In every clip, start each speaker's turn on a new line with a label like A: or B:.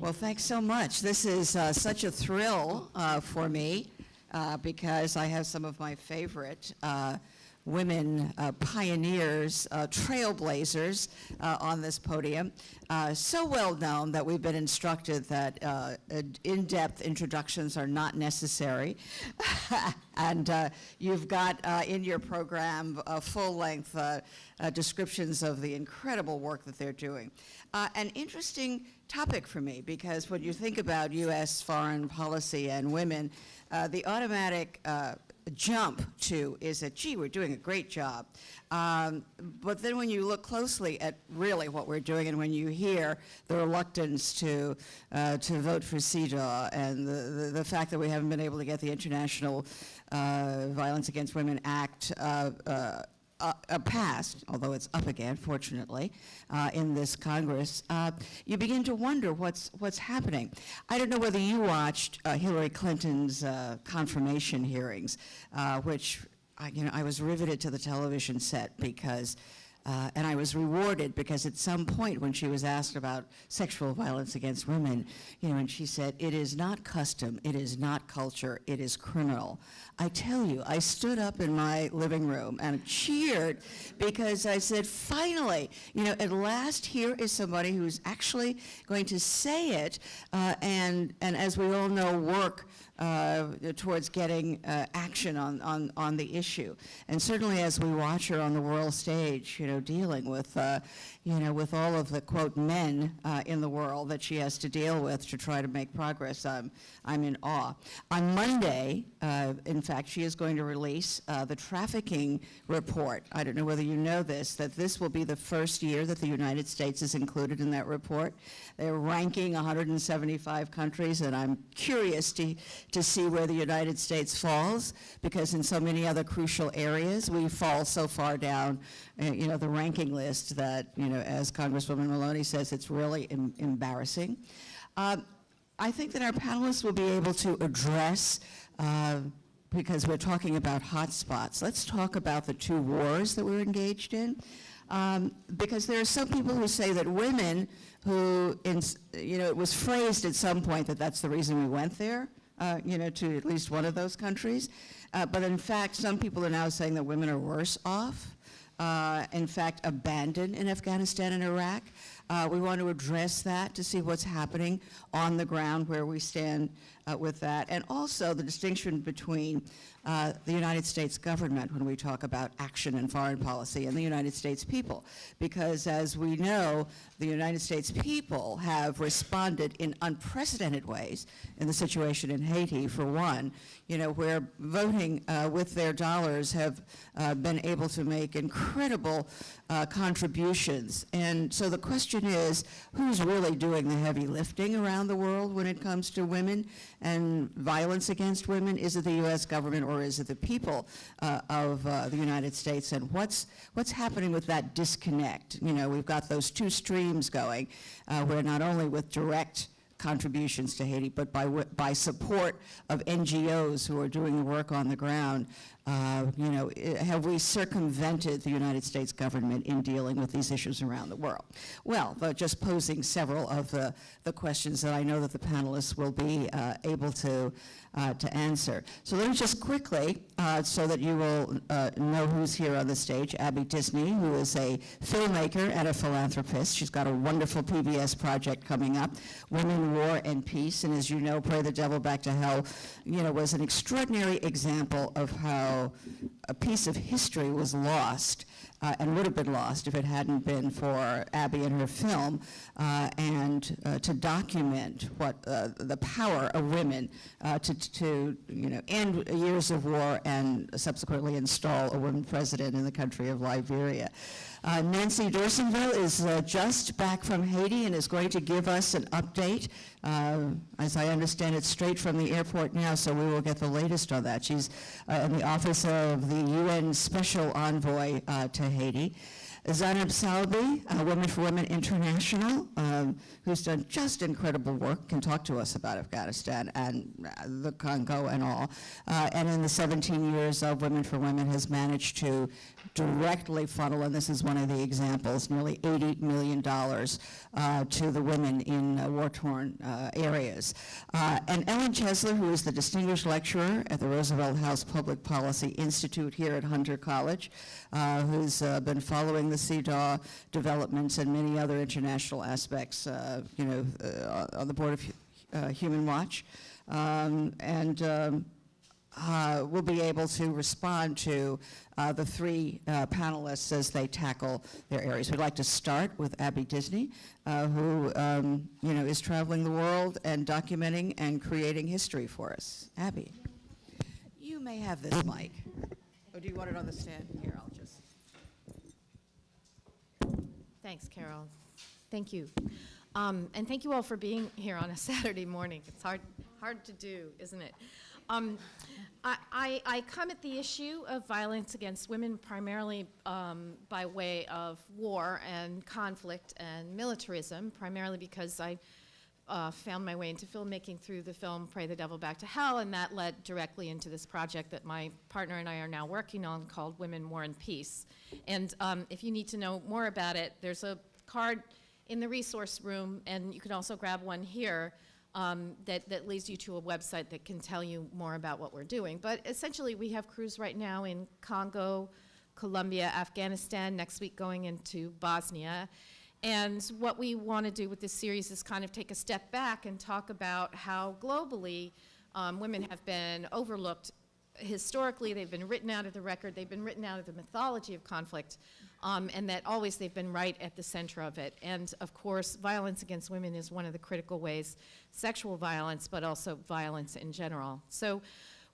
A: Well, thanks so much. This is such a thrill for me because I have some of my favorite women pioneers, trailblazers on this podium. So well known that we've been instructed that in-depth introductions are not necessary. And you've got in your program full-length descriptions of the incredible work that they're doing. An interesting topic for me, because when you think about U.S. foreign policy and women, the automatic jump to is that, gee, we're doing a great job. But then when you look closely at really what we're doing, and when you hear the reluctance to vote for CEDAW, and the fact that we haven't been able to get the International Violence Against Women Act passed, although it's up again, fortunately, in this Congress, you begin to wonder what's happening. I don't know whether you watched Hillary Clinton's confirmation hearings, which I was riveted to the television set because, and I was rewarded because at some point when she was asked about sexual violence against women, and she said, "It is not custom, it is not culture, it is criminal." I tell you, I stood up in my living room and cheered because I said, finally, at last here is somebody who's actually going to say it, and as we all know, work towards getting action on the issue. And certainly as we watch her on the world stage, dealing with, with all of the, quote, men in the world that she has to deal with to try to make progress, I'm in awe. On Monday, in fact, she is going to release the trafficking report. I don't know whether you know this, that this will be the first year that the United States is included in that report. They're ranking 175 countries, and I'm curious to see where the United States falls, because in so many other crucial areas, we fall so far down, the ranking list that, as Congresswoman Maloney says, it's really embarrassing. I think that our panelists will be able to address, because we're talking about hot spots, let's talk about the two wars that we're engaged in. Because there are some people who say that women who, it was phrased at some point that that's the reason we went there, to at least one of those countries. But in fact, some people are now saying that women are worse off, in fact, abandoned in Afghanistan and Iraq. We want to address that to see what's happening on the ground, where we stand with that, and also the distinction between the United States government when we talk about action in foreign policy and the United States people. Because as we know, the United States people have responded in unprecedented ways in the situation in Haiti, for one, where voting with their dollars have been able to make incredible contributions. And so the question is, who's really doing the heavy lifting around the world when it comes to women and violence against women? Is it the U.S. government, or is it the people of the United States? And what's happening with that disconnect? We've got those two streams going, where not only with direct contributions to Haiti, but by support of NGOs who are doing the work on the ground, have we circumvented the United States government in dealing with these issues around the world? Well, just posing several of the questions that I know that the panelists will be able to answer. So let me just quickly, so that you will know who's here on the stage, Abby Disney, who is a filmmaker and a philanthropist. She's got a wonderful PBS project coming up, Women, War, and Peace, and as you know, Pray the Devil Back to Hell, was an extraordinary example of how a piece of history was lost, and would have been lost if it hadn't been for Abby and her film, and to document what the power of women to end years of war and subsequently install a woman president in the country of Liberia. Nancy Dorsonville is just back from Haiti and is going to give us an update. As I understand it, straight from the airport now, so we will get the latest on that. She's in the office of the UN Special Envoy to Haiti. Zainab Salbi, Women for Women International, who's done just incredible work, can talk to us about Afghanistan and the Congo and all. And in the 17 years of Women for Women has managed to directly funnel, and this is one of the examples, nearly $80 million to the women in war-torn areas. And Ellen Chesler, who is the Distinguished Lecturer at the Roosevelt House Public Policy Institute here at Hunter College, who's been following the CEDAW developments and many other international aspects, on the board of Human Watch, will be able to respond to the three panelists as they tackle their areas. We'd like to start with Abby Disney, who is traveling the world and documenting and creating history for us. Abby, you may have this mic. Oh, do you want it on the stand? Here, I'll just.
B: Thanks, Carol. Thank you. And thank you all for being here on a Saturday morning. It's hard to do, isn't it? I come at the issue of violence against women primarily by way of war and conflict and militarism, primarily because I found my way into filmmaking through the film Pray the Devil Back to Hell, and that led directly into this project that my partner and I are now working on called Women, War, and Peace. And if you need to know more about it, there's a card in the resource room, and you can also grab one here, that leads you to a website that can tell you more about what we're doing. But essentially, we have crews right now in Congo, Colombia, Afghanistan, next week going into Bosnia. And what we want to do with this series is kind of take a step back and talk about how globally women have been overlooked. Historically, they've been written out of the record, they've been written out of the mythology of conflict, and that always they've been right at the center of it. And of course, violence against women is one of the critical ways, sexual violence, but also violence in general. So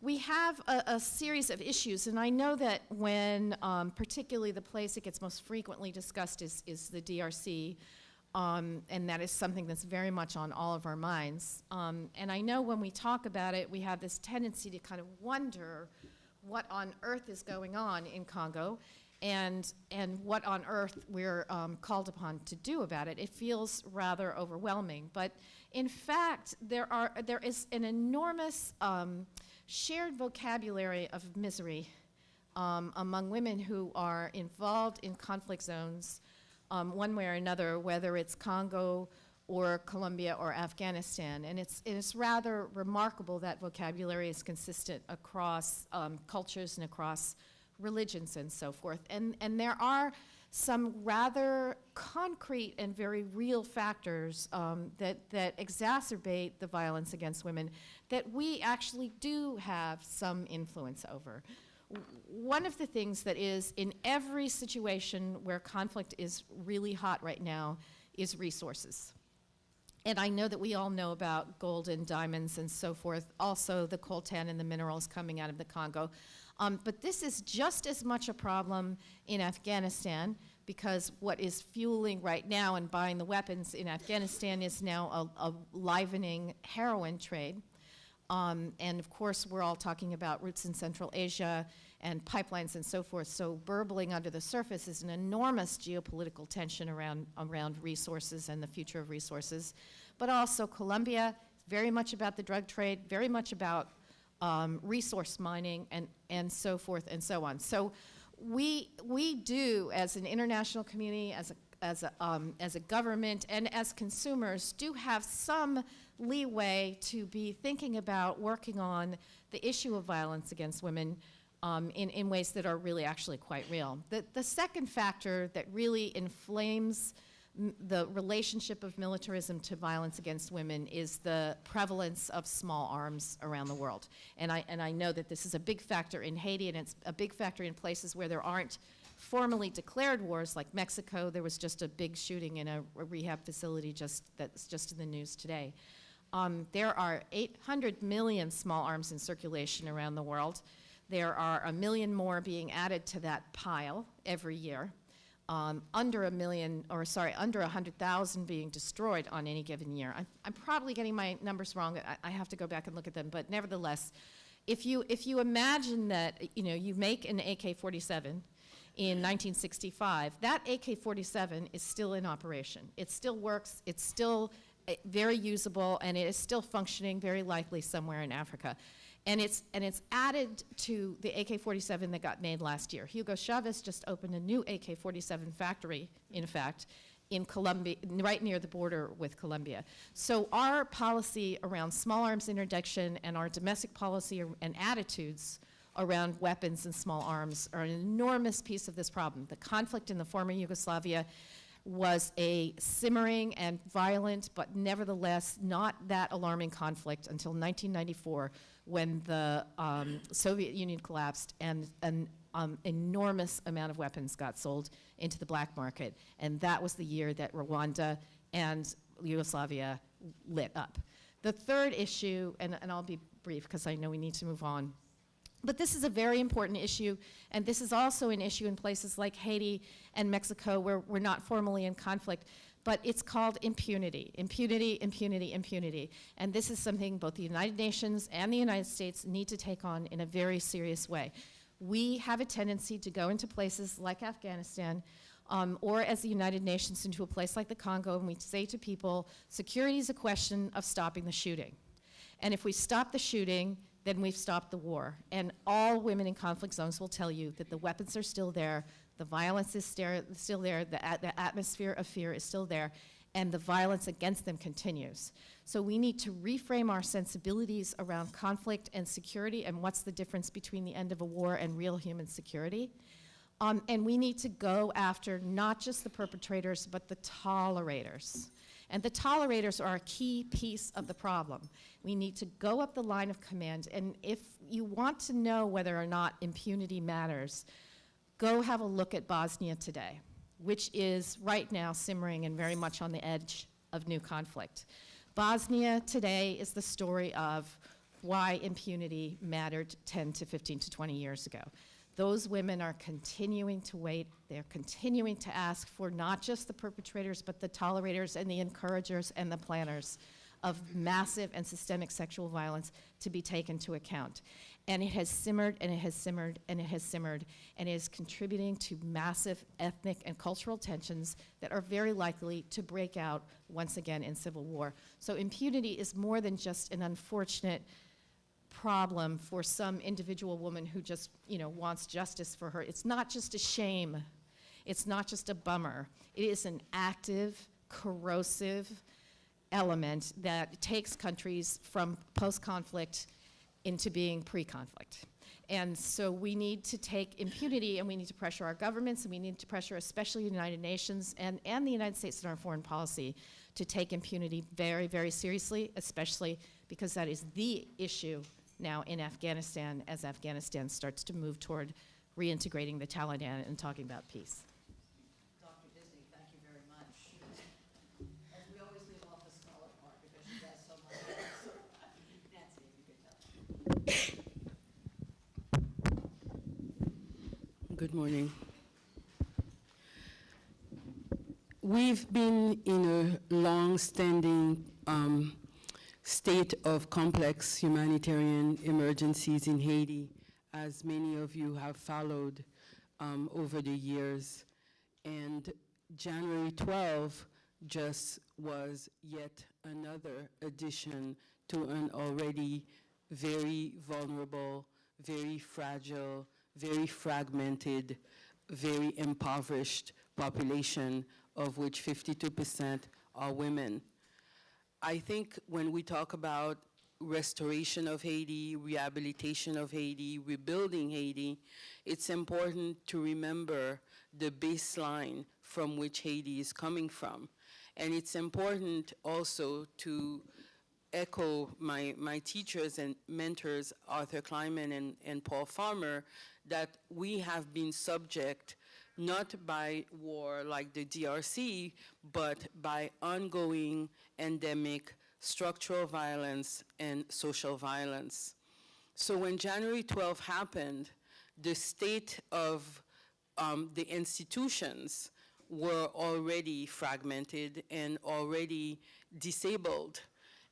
B: we have a series of issues, and I know that when particularly the place that gets most frequently discussed is the DRC, and that is something that's very much on all of our minds. And I know when we talk about it, we have this tendency to kind of wonder what on earth is going on in Congo and what on earth we're called upon to do about it. It feels rather overwhelming. But in fact, there is an enormous shared vocabulary of misery among women who are involved in conflict zones one way or another, whether it's Congo or Colombia or Afghanistan. And it's rather remarkable that vocabulary is consistent across cultures and across religions and so forth. And there are some rather concrete and very real factors that exacerbate the violence against women that we actually do have some influence over. One of the things that is in every situation where conflict is really hot right now is resources. And I know that we all know about gold and diamonds and so forth, also the coltan and the minerals coming out of the Congo. But this is just as much a problem in Afghanistan, because what is fueling right now and buying the weapons in Afghanistan is now a livening heroin trade. And of course, we're all talking about roots in Central Asia and pipelines and so forth. So burbling under the surface is an enormous geopolitical tension around resources and the future of resources. But also Colombia, very much about the drug trade, very much about resource mining and so forth and so on. So we do, as an international community, as a government, and as consumers, do have some leeway to be thinking about working on the issue of violence against women in ways that are really actually quite real. The second factor that really inflames the relationship of militarism to violence against women is the prevalence of small arms around the world. And I know that this is a big factor in Haiti, and it's a big factor in places where there aren't formally declared wars, like Mexico. There was just a big shooting in a rehab facility that's just in the news today. There are 800 million small arms in circulation around the world. There are 1 million more being added to that pile every year. Under 100,000 being destroyed on any given year. I'm probably getting my numbers wrong. I have to go back and look at them, but nevertheless, if you imagine that you make an AK-47 in 1965, that AK-47 is still in operation. It still works, it's still very usable, and it is still functioning very likely somewhere in Africa. And it's added to the AK-47 that got made last year. Hugo Chavez just opened a new AK-47 factory, in fact, in Colombia, right near the border with Colombia. So our policy around small arms interdiction and our domestic policy and attitudes around weapons and small arms are an enormous piece of this problem. The conflict in the former Yugoslavia was a simmering and violent, but nevertheless not that alarming conflict until 1994, when the Soviet Union collapsed and an enormous amount of weapons got sold into the black market. And that was the year that Rwanda and Yugoslavia lit up. The third issue, and I'll be brief because I know we need to move on, but this is a very important issue, and this is also an issue in places like Haiti and Mexico where we're not formally in conflict, but it's called impunity. Impunity, impunity, impunity. And this is something both the United Nations and the United States need to take on in a very serious way. We have a tendency to go into places like Afghanistan, or as the United Nations into a place like the Congo, and we say to people, security is a question of stopping the shooting. And if we stop the shooting, then we've stopped the war. And all women in conflict zones will tell you that the weapons are still there, the violence is still there, the atmosphere of fear is still there, and the violence against them continues. So we need to reframe our sensibilities around conflict and security and what's the difference between the end of a war and real human security. And we need to go after not just the perpetrators, but the tolerators. And the tolerators are a key piece of the problem. We need to go up the line of command, and if you want to know whether or not impunity matters, go have a look at Bosnia today, which is right now simmering and very much on the edge of new conflict. Bosnia today is the story of why impunity mattered 10 to 15 to 20 years ago. Those women are continuing to wait. They're continuing to ask for not just the perpetrators, but the tolerators and the encouragers and the planners of massive and systemic sexual violence to be taken into account. And it has simmered, and it has simmered, and it has simmered, and it is contributing to massive ethnic and cultural tensions that are very likely to break out once again in civil war. So impunity is more than just an unfortunate problem for some individual woman who just, wants justice for her. It's not just a shame. It's not just a bummer. It is an active, corrosive element that takes countries from post-conflict into being pre-conflict. And so we need to take impunity, and we need to pressure our governments, and we need to pressure especially the United Nations and the United States in our foreign policy to take impunity very, very seriously, especially because that is the issue now in Afghanistan as Afghanistan starts to move toward reintegrating the Taliban and talking about peace.
A: Dr. Disney, thank you very much. As we always leave off the scholar part because she does so much. Nancy, if you could tell.
C: Good morning. We've been in a long-standing state of complex humanitarian emergencies in Haiti, as many of you have followed over the years. And January 12 just was yet another addition to an already very vulnerable, very fragile, very fragmented, very impoverished population, of which 52% are women. I think when we talk about restoration of Haiti, rehabilitation of Haiti, rebuilding Haiti, it's important to remember the baseline from which Haiti is coming from. And it's important also to echo my teachers and mentors, Arthur Kleinman and Paul Farmer, that we have been subject not by war like the DRC, but by ongoing endemic structural violence and social violence. So when January 12 happened, the state of the institutions were already fragmented and already disabled.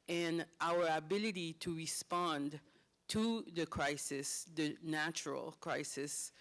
C: And our ability to respond to the crisis, the natural crisis,